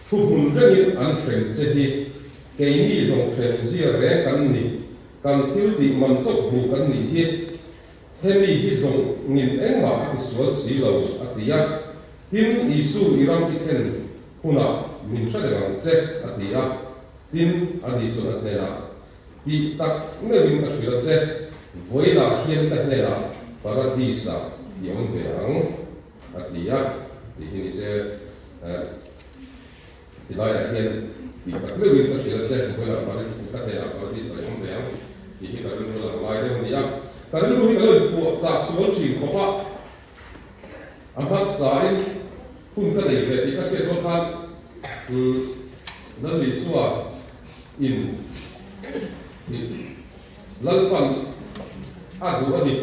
thu hun rengin an thren che hi ke ni zong thren zia re kan ni kan thil ti man chok hu kan ni hi hemi hi zong ngin engma ati sual si lo atia tin isu iram ki then huna min sa de che atia tin adi chon atnera ti tak ne win ka shila che voila hian ta nera paradisa yong ve ang atia ti hi ni se ti lai hian ti tak ne win ka shila che voila paradisa yong ve ang ti hi ka rin la lai de ni ya ka rin lu hi ka lu pu cha sual chin ko pa amat sai hun ka dei ve ti ka ke ro khan nan li suwa in lalpan adu adi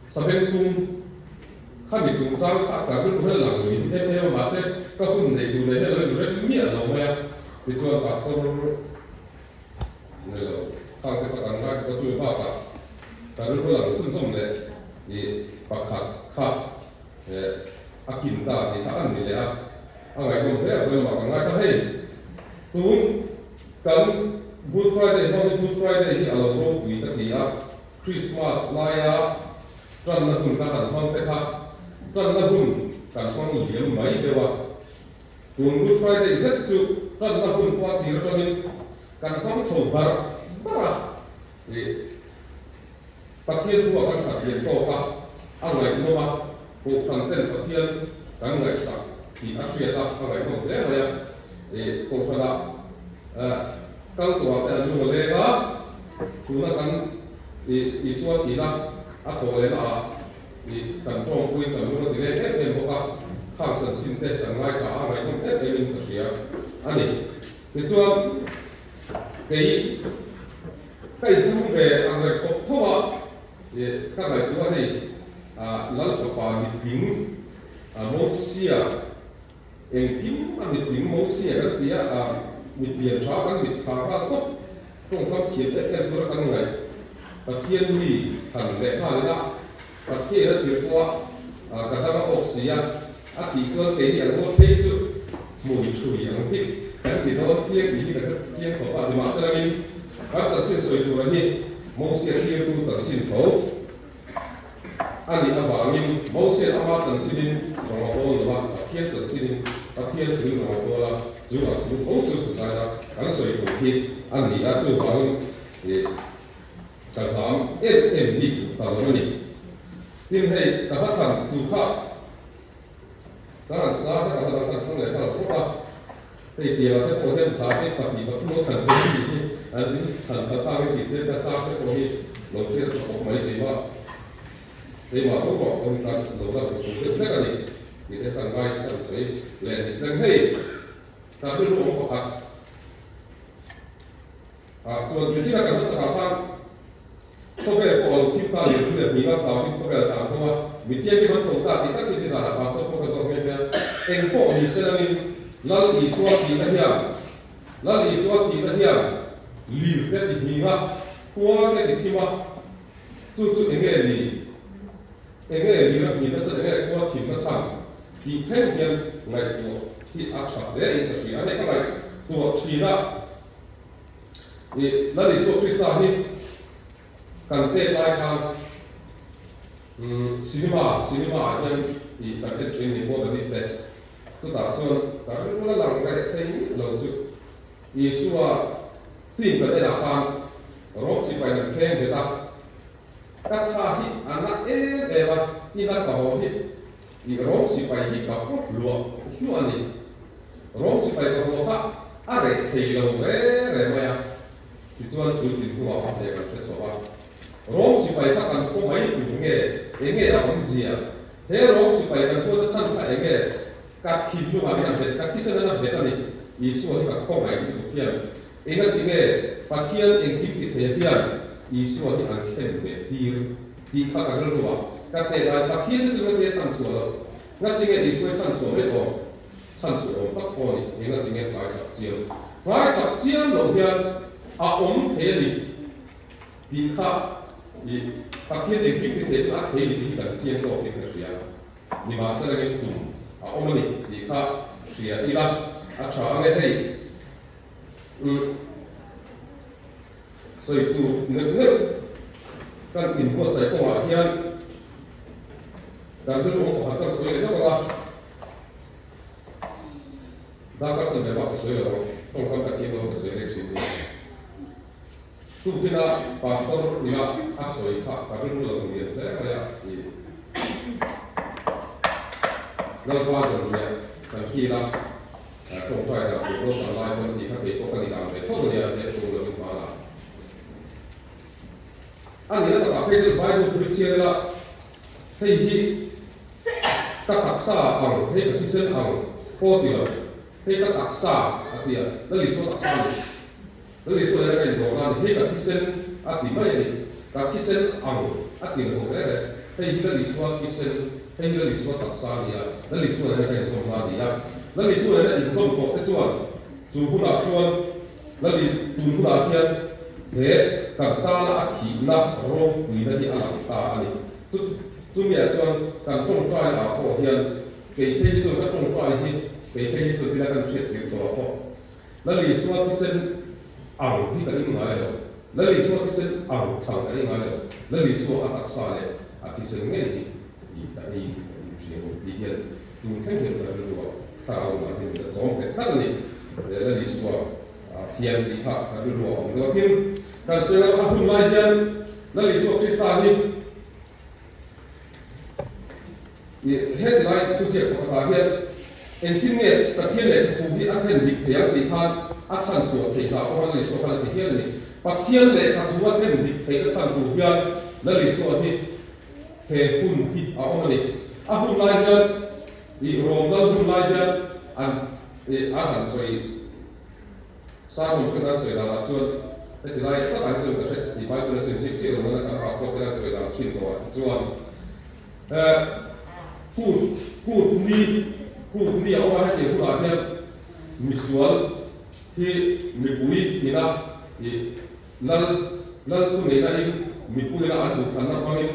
saben tum khani chung chang kha ka ru hel lang ni the me ma se ka kun nei tu nei le re mi a lo ya ti chuan pastor ne lo ka ke ka kan ga ka chu pa ka ru lang chung chung le ni pakhat kha akin ta ni ka an ni le a angai ko he a ma ka ngai ka hei tun kan Good Friday, Holy Good Friday hi alo ro pui ka tia Christmas laya tran na hun ka kan hong pe kha tran na hun kan hong liam mai dewa tun Good Friday zet chu tran na hun pa tir tonin kan hong chho bar bara e pathian tu kan khat yen to ka angai no ma ko kan ten pathian kan ngai sa ti afria ta angai ko le ma ya e ko thana kal tua te anu le ga tuna kan isua ti na a tho le na i kan chong pui kan lu ti le e boka khang chan chin te kan ngai ka a ngai nom e min ka sia ani ti chuan kei thum ve ang re khop thowa e ka ngai tu a hei lal so pa mi ting mo sia eng kim a mi ting mo sia ka tia mi bian tra kan mi thang ha to tong kam thian te tur kan ngai pathian mi than le ha le na pathian ra tir kwa ka ta ma oksia a ti chuan te ni an mo pe chu mui chui ang hi kan ti no chiang ti ka chiang ko pa di ma sa min ka chan chen soi tu ra hi mo sia ti tu chan chin tho ani awangin mo sia ama chan chin ro ko do ma pathian chan chin pathian tu ro ko la chu a tu ho chu sai la kan soi ko hi ani a chu bang ka sam ni ta lo ni tin hei ka than tu kha kan sa ka ka kan thang le ka ko pa hei ti la te ko hem tha te pa ti pa tu lo than te ni an ni than ta ta ni te ka cha te ko hi lo te ko mai te ma ko ko ta lo la ko te ka ni ni te kan vai kan sei le ni sang hei ta bi ro ko kha chuan ti china kan sa ka sang to ve ko ti pa le ni ni ga ta bi to ve ta ko ma mi ti ki man thong ta ti ta ki ti sa na pastor ko ka so me ya en ko ni se na ni lal i suwa ti na hiam lal i suwa ti na hiam li te ti hi ma ko te ti thi ma chu enge li ra ni na sa enge ko ti na chang ti khen hian ngai to hi a cha le in ka ri a ne ka ngai to thi na lal i so krista hi kan te lai khan cinema yan i kan te train ni bo da dis te to ta chon ta ru la lang re thei lo chu Yesua fin ka ena khan rok si pai na khen be ta ka tha hi ana ba i na ka ho hi i rok si pai hi ka ho lo hu ani rok si pai ka ho ha a re thei lo re ma ya ti chuan thu tin hu wa se ka che so ba rok si pai ka kan ko mai tu nge a om zia he rok si pai kan ko ta chan ka ka thi lu ma kan be ka ti sa na be ta ni Yesu hi ka ko mai tu pian enga tinge pathian eng kip ti the pian Yesu hi an khen be ti kha ka ro wa ka te da pathian ni chu te chan chu lo nga tinge Yesu chan chu le o chan chu o pak ko ni enga tinge vai sak chiam lo pian a om the ni ti kha i pathian eng kip ti the chu a the ni ti kan chiam ko ni ka ria ni ma sa la ni tu omani di kha ria ila a tha anga hei soi tu ne kan in ko sai ko ma hian dan lu ko ha ka soi le ba da ka se ba ko soi le tong kan ka chi lo ko soi le chi tu kina pastor ila a soi kha ka lu lo ni le yaเราว่าส่วนเนี่ยทันทีละตรงใจเราถูกรถสลายคนที่เขาไปพบกันที่ต่างประเทศทุกคนเนี่ยจะถูกเราเป็นมาละอันนี้เราต้องไปดูใบดูทุกเชื่อละให้ที่กัตักษาอังให้กับที่เส้นอังโคตรเดียวให้กัตักษาอันเดียวแล้วลิโซตักษาแล้วลิโซอะไรกันตรงนั้นให้กับที่เส้นอันที่ไม่เนี่ยกับที่เส้นอังอันเดียวตรงนั้นให้ที่แล้วลิโซที่เส้นให้ที่เราลิสว่าตักซาดีอ่ะแล้วลิสว่าอะไรกันส่งมาดีอ่ะแล้วลิสว่าอะไรกันส่งของไอ้จวนจูผู้หลักจวนแล้วลิตูนผู้หลักเฮียนเฮ้กับตาละขีละโรงปีนั่นที่อลังตาอันนี้จุเมียจวนกันตรงใจอ่ะโอเฮียนเกยเพย์จวนก็ตรงใจที่เกยเพย์จวนที่นั่นกันเสียติดสวะข้อแล้วลิสว่าที่เส้นอ่างที่กันยังไงเลยแล้วลิสว่าที่เส้นอ่างช่างกันยังไงเลยแล้วลิสว่าตักซาเลยที่เส้นไงi di hian tu thang hian ta lu wa sa au ma hian ta zong he ta ni le li suwa thian di kha ta lu wa om do tim ka se a hun lai hian la li suwa krista ni he de lai tu se ko ta hian en tin ne ta thian le tu hi a then dik thiang di khan a chan suwa thei ka ko la li suwa ka ti hian ni pa thian le ka tu a then dik thei ka chan tu hian la li suwa hi he hun hi a om ni a hun lai hian i rom dal hun lai hian an a han soi sa hon chuna soi la la chuan he ti lai ta ta chu ka the i bai ko chu chi chi ro na ka pastor ka soi la chin to chuan kut ni a oma ha ke hu la hian misual hi mi pui ina i lal tu nei na in mi pui na an du than na pangin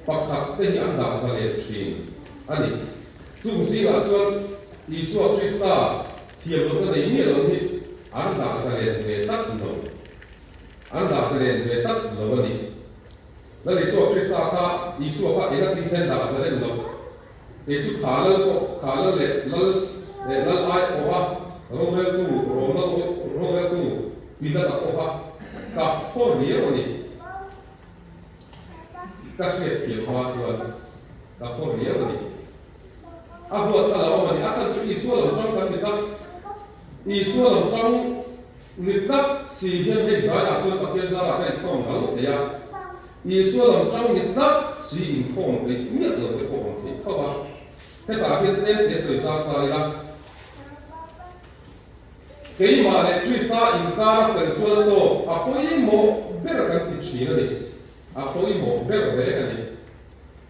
pakhat te hi an da sa le thin ani chung si la chuan Isua Krista thiam lo ka nei ni lo hi an da sa le ve tak lo an da sa le ve tak lo ni la Isua Krista kha Isua kha ena tin hen da sa le lo te chu kha le lal ai o a ro le tu pi da ta o ha ka ho ni ro ni ka hret thiam hoa chuan ka ho ni ro ni a huat ta lo ma ni a chan chu Isua lo trong kan ni ka Isua lo trong ni ka si hian hei sai la chuan pathian za la kai khom ka lo te ya Isua lo trong ni ka si in khom pe mi lo te ko on thei tho ba he ta hian te soi sa ta ila kei ma le Krista in ka fel chuan to a poi mo ber kan ti chhi na ni a poi mo ber re ka ni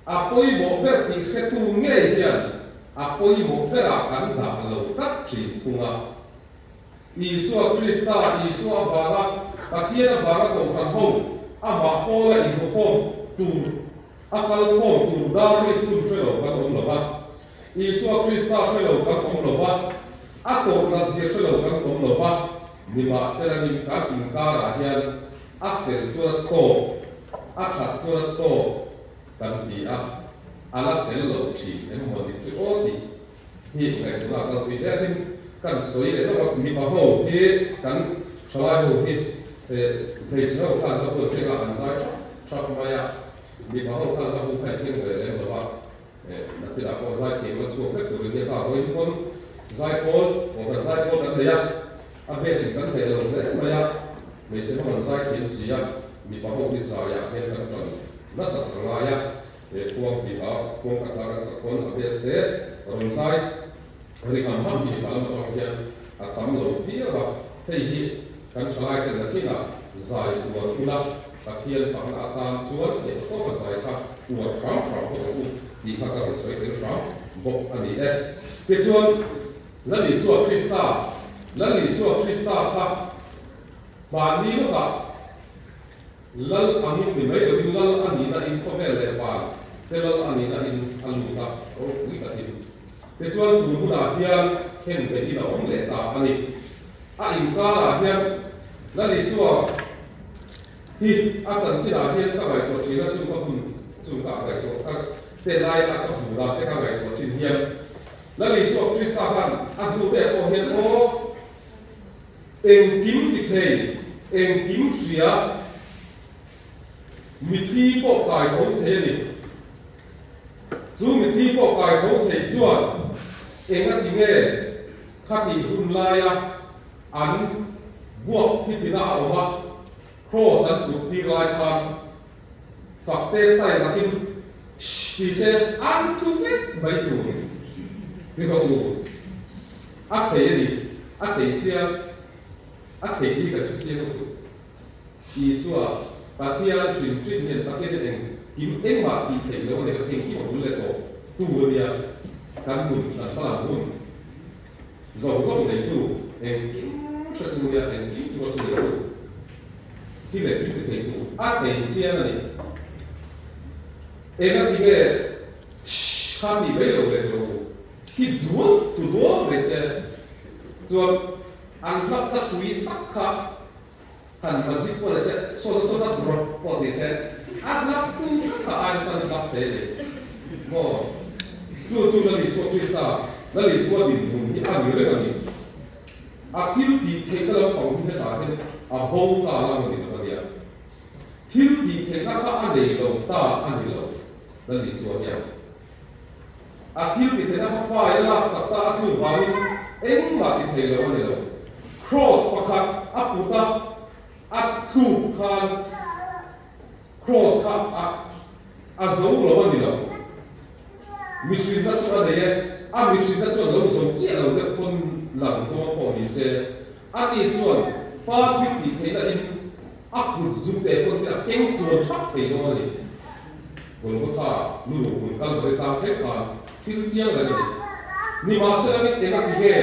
a poi mo ber ti khetu nge hian a poi mo bera kan da lo tak chi thunga Isua Krista Isua wala pathian wala to kan hom ama ola in hom tu akal hom tu dari tu felo kan om lo ba Isua Krista felo kan om lo ba ako na sia felo kan om lo ba ni ma sera ni kan in kara hian a fel chuan to a khat chuan to kan ti a ala fel lo chi em mo ni chu o ti hi ngai tu la ka tu le din kan soi le no mi ma ho hi kan chalai ho hi thei chho kan la bu te ga an sai chak ma ya mi ma ho kan la bu kai ken le le ba na ti la ko sai ti ma chu pe tu le ka ho kon sai pol o kan sai pol kan le ya a be sin kan he lo le ma ya me se ma sai ti si ya mi ma ho ti sa ya he kan chon na sa nga ya kuang pi ha kuang ka ka sa kon a be ste ron sai ri am ham hi ba ma tong hian a tam lo fi ba hei hi kan chalai ten na kina zai uar ula pathian phang a ta chuan ke to ka sai kha uar ram ko u di kha ka ron sai te ram bo ani ke chuan la li suwa Krista kha ba ni lo ka lal angin ni mai do lal ani na in khovel le fa te lal ani na in alu ta o ni ka tin te chuan tu huna hian khen be ina om le ta ani a in ka la hian la li suwa hi a chan chi la hian ka mai to chi na chu ka hun chu ka mai to ka te lai a ka hu da te ka mai to chin hian la li suwa krista han a tu te o hian o em kim ti thei em kim ria mi thi po kai thong the ni chu mi thi po kai thong the chuan em a ti nge khati hun lai a an vuok thi ti na oma cross an tu ti lai khan phak te style lakin ti se an tu vet bai tu ni ko u a thei ni a thei chia a thei ti ka chu chia ko Isua Pathian Trin Yen Pathian Eng Kim Eng Ma Ti Thei Lo Ne Ka Eng Kim Mu Le To Tu Nia Kan Mun Kan Pala Mun Zong Zong Nei Tu Eng Kim Sha Tu Nia Eng Kim Tu Tu Nei Tu Ti Le Kim Ti Thei Tu A Thei Chia Na Ni Eng A Ti Ge Kha Ti Bei Lo Le To Ti Duo Tu Duo Le Se Chuan An Khlap Ta Sui Tak Kha Han majik pun ada so drop pot ni saya. Anak tu kakak ada sana lap tele. Mo, tu lagi suat Krista, lagi suat di bumi ani lagi. Akhir di kalau pang kita tahu, abau ta lama di mana dia. Akhir di kakak ada lo, ta ada lo, lagi suatnya. Akhir di kakak apa yang sakta tu baru, mati lo ani lo. Cross pakat apa ta? At tu kan cross kan a zo lo ma ni lo mission ta chu a de ye a mission ta chu lo so che lo de pon lang to po ni se a ti chuan pa thi ti thei na in a pu zu te pon ti a keng tu chak thei lo ni bol ko tha lu lu kun kal re ta che ka thil chiang la ni ma se ni te ka ti ge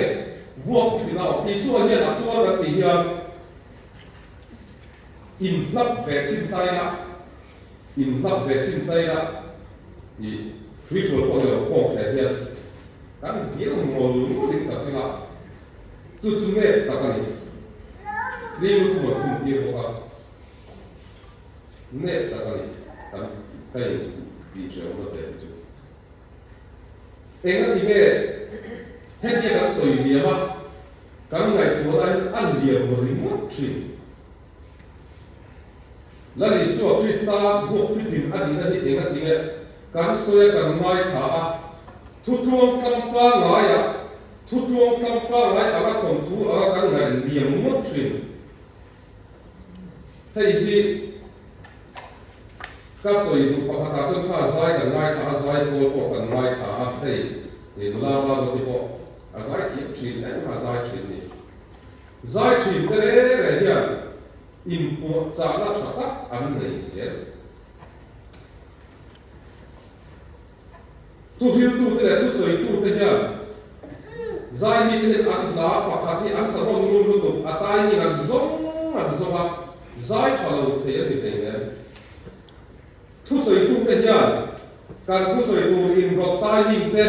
vuok ti na ti su a hian a tu ra ti hian in lap vaccine tai la i free for all the pop that here kan vier mol din ta pila tu me ta kani ni lu tu mo tu ti ro ka ne ta kani kan kai di je mo te tu enga ti me het ye kan soi dia ma kan ngai tu dai an dia mo ri mo tri la li suwa Krista vuok thi tin adi na hi enga tinge kan soya kan mai tha a thu tuang kampa ngai aga thon tu aga kan ngai liam mo trin hei hi ka soi tu pakha chon kha zai kan ngai tha zai pol po kan ngai tha a hei ni la ba lo ti po a zai thi trin ai ma zai trin ni zai trin te re hian in po cha la thata an nei zel tu hil tu te tu soi tu te hian zai ni te an la pakhati an sa hon nun lu tu atai ni an zong a zai thalo the ni te ne tu soi tu te hian kan tu soi tu in rok tai ni te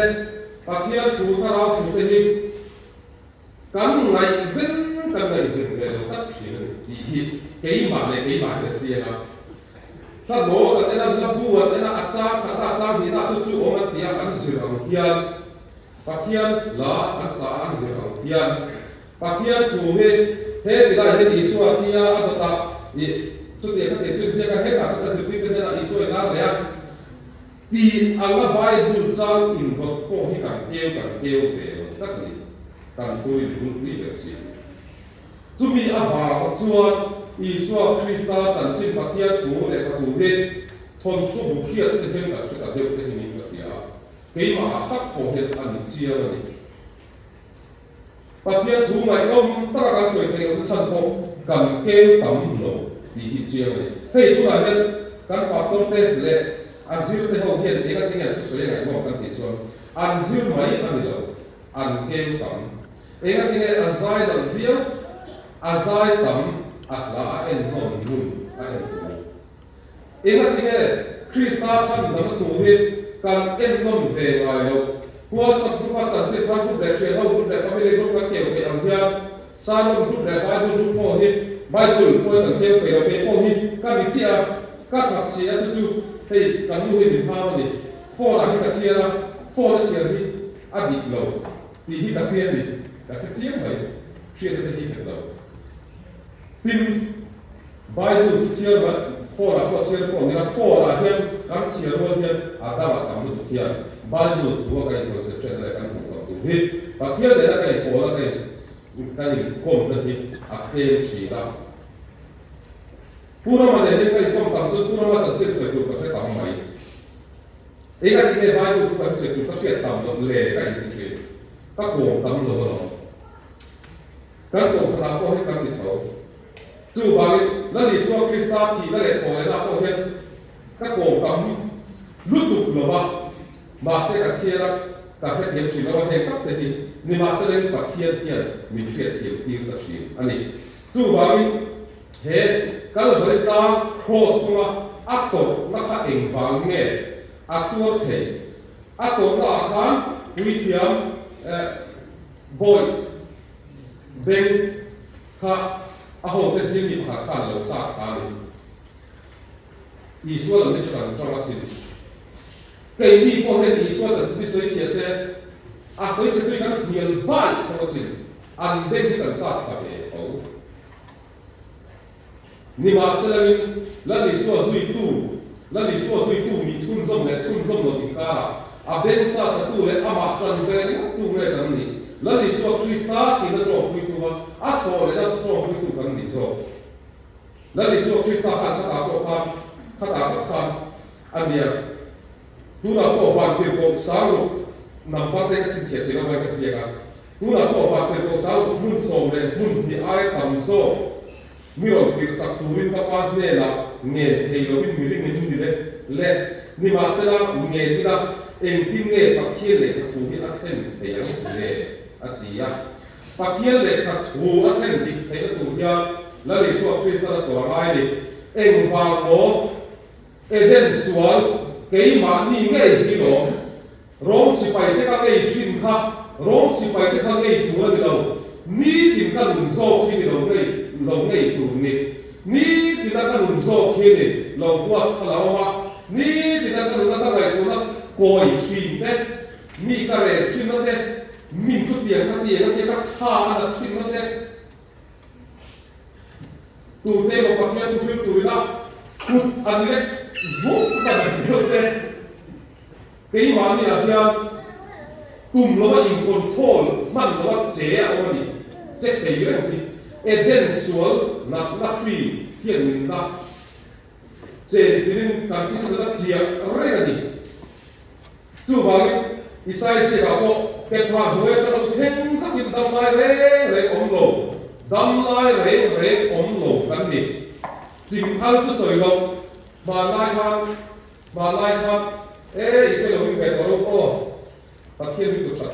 pathian tu tharau tu te hi kan ngai zen kan ngai zen ke lo tak thina ti hi cái mà này là gì à?ถ้าโง่แต่นั่นนับบัวแต่นั่นอาจารย์ข้าอาจารย์นี่น่าจู่ๆมันเตียอันเสืออันเฮียนปัทเทียนละอันสาอันเสืออันเฮียนปัทเทียนถูกเฮ็ดได้เฮ็ดอีสัวที่ยาอัตตาอีจุดเดียวก็เด็ดจุดเสียก็เฮ็ดอาจจะถือเป็นนั่นอีสัวนั่นเลยตีอันละใบบุญจ้างอินทร์โคให้กันเกลียวเฟลตั้งนี้กันคุยบุญที่เดือดสิจุมีอาภาจวนอีสัวคริสต์จันทร์ชินปัทเทียนถูกและก็ถูกเฮ็ดทนทุกบุคคลที่เห็นกับชุดเดียวกันนี้กับที่อาเกี่ยมาตักโคเฮ็ดอันนี้เจียงนี่ปัทเทียนถูกไม่ล้มตั้งการสวยเกี่ยวกับชั้นโคกันเกี่ยวต่ำลงดีที่เจียงนี่เฮ้ยตัวนั้นกันพาสต้นเต้และอันซิลเต้เขาเห็นเองก็ทิ้งอย่างที่สวยงามกันติดชนอันซิลไม่อันนี้เราอันเกี่ยวต่ำเองก็ทิ้งอันใจดังเฟี้ยอันใจต่ำอักลาเอ็นหอมนุ่มอันนี้เองก็ทิ้งคริสต์ชันนำมาถูกเห็นการเอ็นนุ่มเวงไงเรา Qua sắp group phát triển trên group để truyền thông group để family group các kiểu về ông hiền san group để Bible group po hi Bible po tận kiểu về ông về po hi các vị chị các thạc sĩ ở chú thì cần nuôi hình thao thì phô là hình cả chia ra phô là chia đi bị lâu thì hi đặc biệt thì đặc biệt chia mấy chia được thì hi lâu tin Bible chia mà phô là po chia po thì là phô là hiền các chia luôn hiền ta mà tầm được hiền Bible thua cái concept này cái cũng tụ hi và hiền này là cái po là cái công được hi tên chỉ là pura mà để cái công tầm chút pura mà chân sợi tụ có sẽ tầm mấy ấy cái này Bible tụ có sợi tụ có sẽ tầm được lệ cái gì các công tầm được rồi các công là có hết các địa thấu chú bảo là lý do Christa thì là lệ thôi là có hết các công tầm lúc tục là mà sẽ cả chia ra cả cái thiệp chỉ là thêm các thế thì nhưng mà sẽ lên cả thiên nhiên mình sẽ thiệp tiêu cả chuyện anh ấy chú bảo hết các lời ta cross qua ác tổ nó khác hình vàng nghe ác tổ thể ác tổ là khán uy thiểm bội bên khác hậu cái gì thì khác khán lâu xa khán đi Isu là mấy chuyện trong là gì cái đi qua hết Isu là chỉ suy chia sẻ suy chia sẻ các nhiều bài trong là gì anh bên cái cảnh sát phải hiểu ni ma selangin la li so zui tu ni chun zom lo tin ka a ben sa ta tu le ama transfer ni tu le kan ni la li so Krista ki na jo pui tu a tho le na jo pui tu kan ni so la li so Krista kan ka ko kan ania tu na ko van te ko sa nam pa te ka sin che te na vai ka sia ka tu na ko van te ko sa mun so le mun ni ai tam so mirong tik sak turin ka pa ne la nge thei lo bin miring ni ni le ni ma se la nge ni la en tin nge pa thien le ka thu hi a then thei ang le atia pa thien le ka thu a then dik thei la tu ya la le so Krista la to mai ni eng va mo eden sual kei ma ni nge hi lo rom si pai te ka nge chin kha rom si pai te ka nge tu ra ni lo ni tin ka lung zo ki ni lo nge lâu ngày tụ nị ní thì ta cần dùng số kia nị lâu qua thà lâu mà ní thì ta cần dùng ta ngày của nó coi chuyện đấy mi cái này chuyện nó đấy mình chút tiền các thà là chuyện nó đấy tụ tê một bát thiên tụ là tụt anh đấy vô cái này nhiều đấy cái mà đi là kia tụm nó là in control man nó là chế ông này chế thế đấy Eden sual na free hiền mình ta trên trên cảm thấy sự ta chia rồi cái gì chú bảo đi Isai sẽ bảo bộ kết quả huế cho nó thêm sắc hiện đâm lai rễ đâm lai rễ ống lồ cái gì chính ăn cho sợi lông mà lai khang Isai lông mình về thổi ô bát thiên bị tụt chặt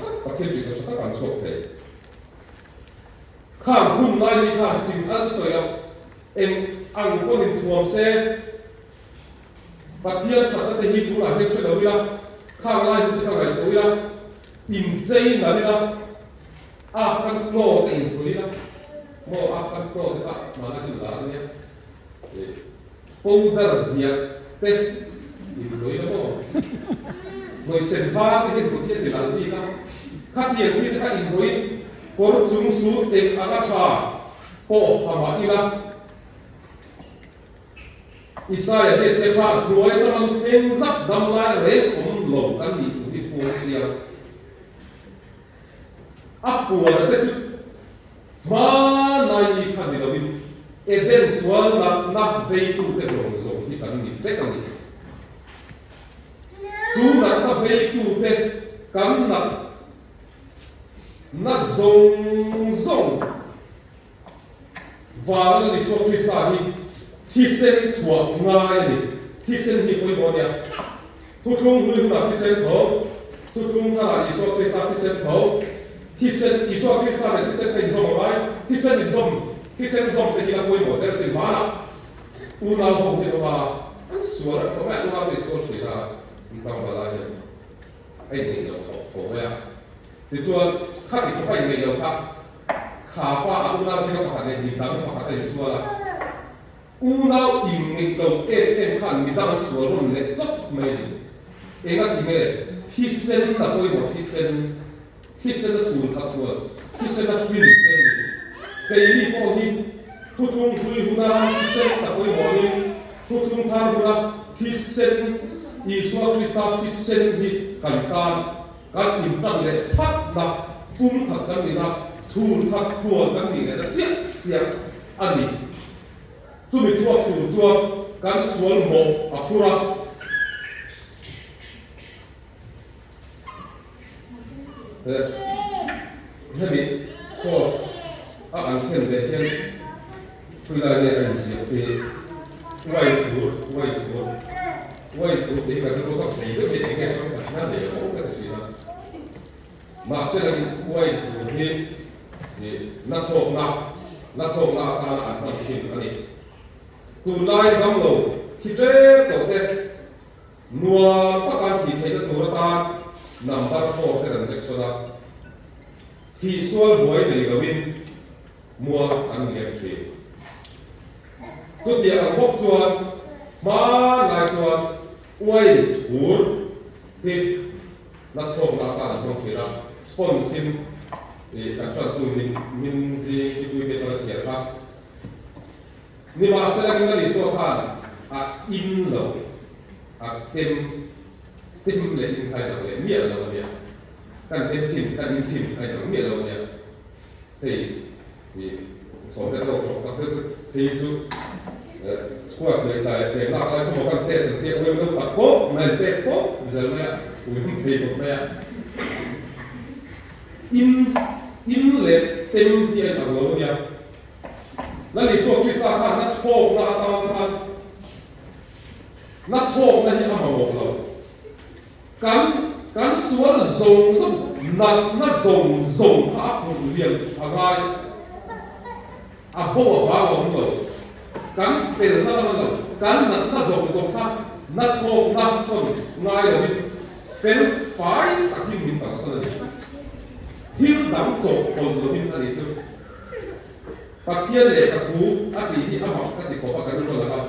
càng chọc thế khang hun lai ni khang ching an soi lo em ang ko nin thuam se pathian chata te hi tu la he chelo ila khang lai tu khang lai tu ila tin chei na ila Afghan snow te in ila mo Afghan snow te ka ma na tin la ne powder dia te in ila mo noi sen va te ku tie te la ni ka ka tie ti te ka in ila Kor chung su em agacha ko hama ila Isaiah he te pa nuai ta lu theng zak dam lai re om lo kan ni tu hi pu chia apu na te chu ma nai ni khan ni lovin eden swal na vei tu te zong hi kan ni se kan ni chu na vei tu te kan na zong và lý do Krista hi thi sen chua ngai ni thi sen hi koi bonia thu thung lui na thi sen tho thu thung ta lý do Krista thi sen tho thi sen lý do Krista ne thi sen ten zong mai thi sen zong te hi la koi mo se sin ma na u na ho te ma an suara ko ma u na te so chui na in tang ba la ai nei lo thổ ya ti chuan khát thì không phải nei lo khát khá pa una se ka pakhat nei dang pakhat ai suala una im nei lo em khan mi dang sual ron le chok mai ni enga ti me thi sen ta poi mo thi sen na chul khat ko thi sen na fin ten kai ni po hi tu thung hui huna thi sen ta poi mo ni tu thung thar huna thi sen Isua Krista thi sen hi kan im tang le phat na kum that kan ni na chul that tua kan ni le chia ani chu mi chuak tu chuak kan sual mo apura hebi cos an khen de hian thui lai ne an ji pe wai tu de ka ko ka fei de de nge trong ka na de ko ka chi na ma se la wai tu ni na chok na ta an pa chin ani tu lai gam lo ki tre to te nuam pa kan thi thei na tu ra ta number 4 te dan section na thi sual boy nei gawin mua an lem tri tu ti an hok chuan ma lai chuan uai hur pit na chok na ta an hok thira sponsor kan chan tu min zi ki tu te ta chia ka ni ma sa la kin ni so khan a in lo a tem le in khai lo le mia lo ne kan tem chin kan in chin ai lo mia lo ne hei ni so de lo so ta hei chu squash ne ta te na ka ko kan test te o me ka ko me test ko zel me o me te ko me in le tem hi ai lo ne la ni so Krista khan na chok na ta khan na chok na hi ama mo lo kan sual zong na zong ha pu lian phangai a ho ba lo kan fel na lo kan na zong kha na chok na kon ngai lo fel fai takin min tak sa ni thil dam chok kon lo min ani chu pathian le ka thu a ti hi ama ka ti ko pa kan lo la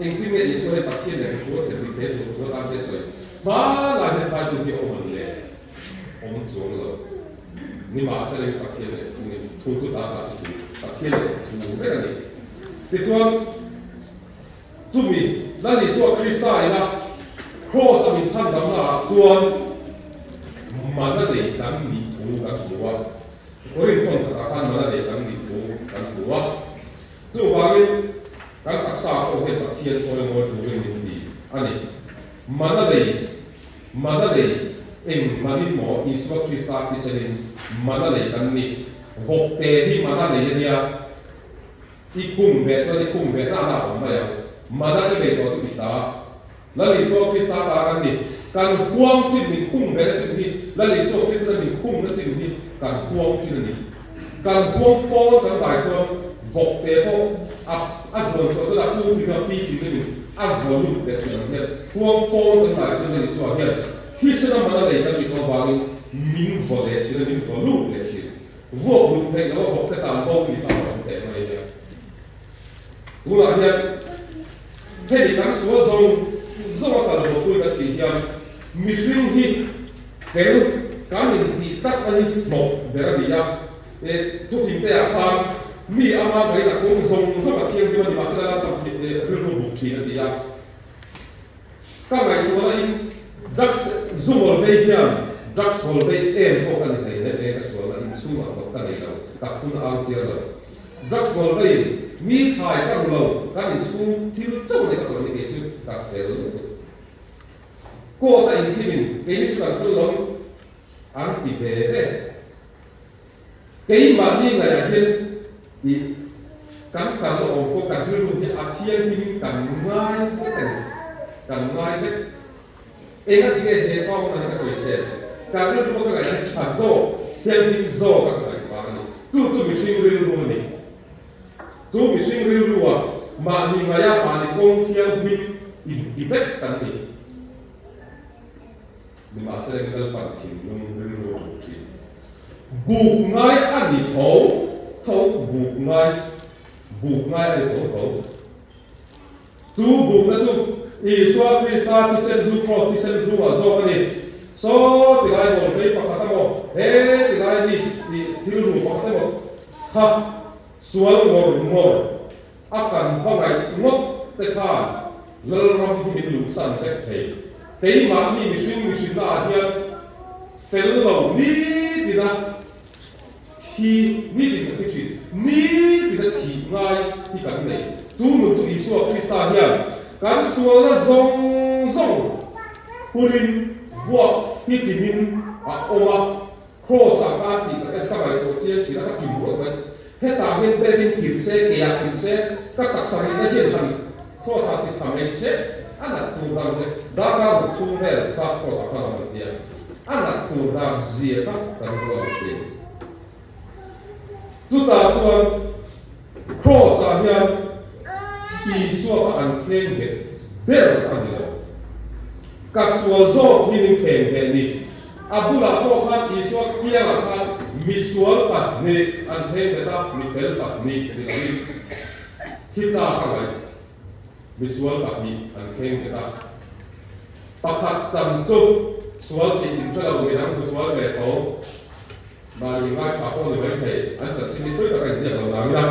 eng ti me iso le pathian le ka thu the ti te tu ta te soi ba la he pa tu hi om le om chong lo ni ma sa le pathian le tu ni thu tu ta ta tu pathian le thu me ka ni ti chuan chu mi la ni so Krista ina cross a min chan dam la chuan ma na le dam ni thu ka thu wa Korin thong ta kan ma na le dam ni thu kan thu wa chu wangin kan taksa ko he pathian choi mo tu rin ti ani mana dei eng manin mo Isua Krista ki selin mana dei kan ni vok te hi mana dei nia i khum be na ma ya mana i be to chu ta la ni so Krista ta kan ni kan huang chin ni khum be na chin hi la ni so Krista ni khum na chin hi kan huang chin ni kan huang po kan dai chon vok te po a zon so la pu ti na pi ti ni a volume te chu na he huang po kan dai chon ni so he khi se na mana dei kan ni ko wa min vole chi na min volume le chi vok lu te no vok te ta bo ni pa te mai ne u la he he ni kan so zo ta lo pu ka ti ya mi shin hi fel kan ni ti tak ani mo bera di ya tu fin te a khan mi ama bai na kong zong ka thiang ki ma ni ma sa la ta thi ru ru bu thi na ti ya ka mai to la in dax zumol ve hian dax hol ve em ko kan ni ne ka so la in chu ma ko kan ni lo ka phun a chiar lo dax hol ve mi thai ka lo kan ni chu thil chau ne ka ko ni ke chu ka fel ko ta in thilin ke ni chu kan fu lo an ti ve ke ma ni nga ya hian ni kan lo om ko kan thil lu hi a thian hi min kan ngai ve enga ti ke he pa na ka soi se kan lu ko ka ga cha zo thian hin zo ka ka ba ni tu mi shin ri lu ni tu mi shin ri lu wa ma ni nga ya ma ni kong thian hin i vet kan ni ni ma se le kal pan thim lung rin ro chi buk ngai ani thau buk ngai ani thau chu buk na chu Isua Krista ti sen blue cross ti sen blue a zo ani so ti lai mo fei pa khata mo he ti lai ni ti thil lu pa khata mo kha sual ngor akan fangai ngot te kha lal ram ki min lu san te thei ma ni mi shin la hian fel lo ni ti na thi ni ti ti chi ni ti da thi ngai hi kan nei chu nu chu Isua Krista hian kan sual na zong purin buat hitinin oma cross ka ti ka bai ko che ti na ka ti ro ba heta hen bedin kirse ke ya kirse ka taksari na chen han cross ti thamai se ana tu dang se da ka chu vel ka cross ka na ti ana tu da zia ka ro ti tu ta chuan cross a hian Isua ka an khen he ber an lo ka sual zo hinin khen he ni abula to khan Isua kia la khan mi sual pat ni an khen he ta mi fel pat ni ni thita ka lai mi sual pat ni an khen he ta pakhat cham chu sual ti in tra lo mi nang ku sual le tho ma ni ma cha ko ni mai thei an chan chi ni thoi ta ka ji lo na mi na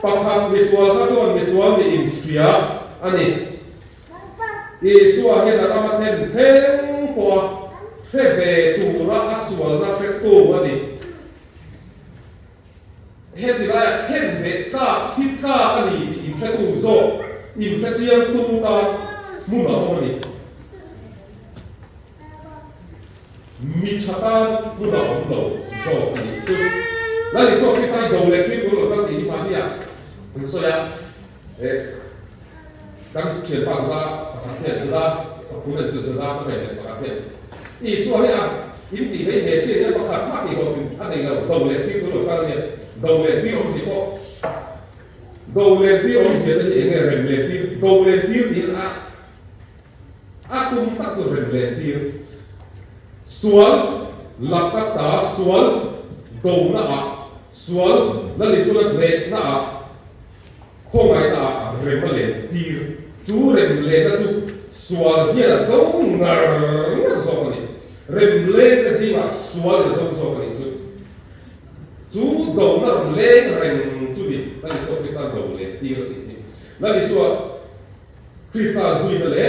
pakhat misual ka chuan misual ni in thria ani Isua he na kama then po reve tu ra asual na fe tu ani he ti la hen be ka thit ka ani ti in fe tu zo in fe chiang tu ta mu na ho ani mi chata mu na ho lo zo ani tu la ni so ki sai do le ki tu lo ta ti ma ni ya so ya kan chen pa sa ka the sa sa ku ne sa ka me ne pa the Isua he a in ti he me se ne pa kha ma ti ho tin a nei lo do le ti tu lo ka ne do le ti om si ko do le ti om si te ne rem le ti do le ti ti a tum ta so rem le ti sual la ka ta sual do na a sual la li su la le na a không ai ta rem ma le tir chu rem le na chu sual hia la do ngar so ni rem le ka si ma sual le do so ni chu do na le rem chu di la ni so Krista do le tir ni la ni so Krista zui na le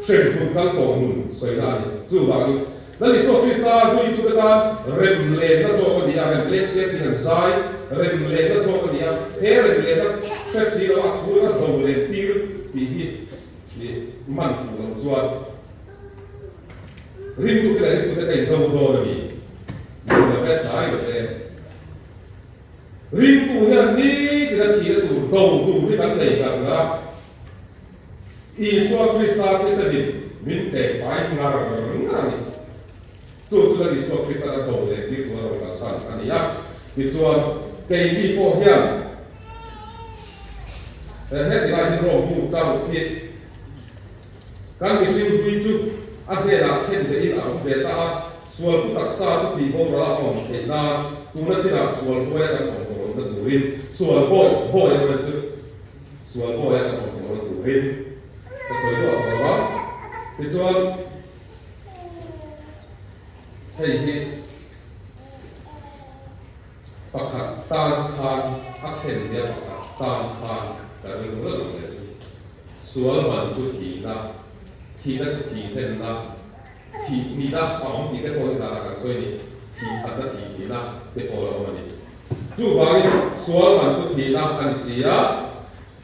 shen kun kal to mun soi na ni chu ba ni la ni so Krista zui tu ta rem le na so ko dia rem le se ti nan sai rem le na so ko dia he rem le na fe si lo a thu na do le tir ti hi ni man fu lo chuan rim tu ke kai do na ni na ve thai le rim tu hian ni ti na thi na tu ni ban nei kan na Isua Krista ti se ni min te fai ngar ni tu la Isua Krista na do le tir tu na ka san ani ya ti chuan cây đi po hiam hết thì lại những rổ mù trao thiệt các vị sinh huy chút ăn thế là khen về ít ảo về ta sual tu tak sa chút đi po ra ông thế na tu nó chỉ là sual po ya kan ông nó tu rin sual po ya nó chút sual po ya kan ông nó tu rin cái số đó thì chuan hay thì pakhat tan khan a khen dia pakhat tan khan ta ring lo lo le chu sual man chu thi na chu thi then na thi ni da ong ti te ko za la ka soi ni thi khat na thi ni na te ko lo ma ni chu ba ni sual man chu thi na an sia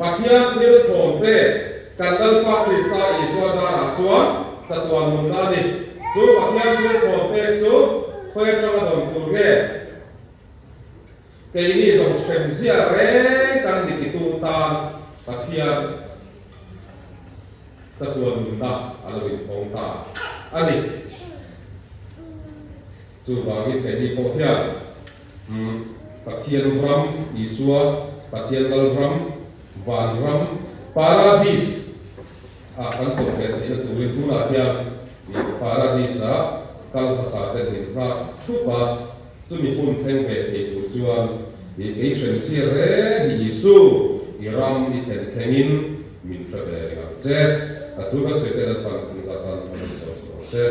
pathian thil thon pe kan dal pa Krista Isua za ra chuan chatuan mun na ni chu pathian thil thon pe chu khoi tang dom tu ge cái này dòng xem zia re kan đi tu ta pathian ta tuan ta alawin hong ta ani chu ba mi cái đi po thian pathian ram Isua pathian ram van ram paradis kan chong he ina turin tuna hian ni paradisa kal phasa te din kha thupa chumi hun theng ve the tur chuan i eisen si re hi su iram I then thengin min thra ve ringa che a thuna se te pan tin sa tan pan so se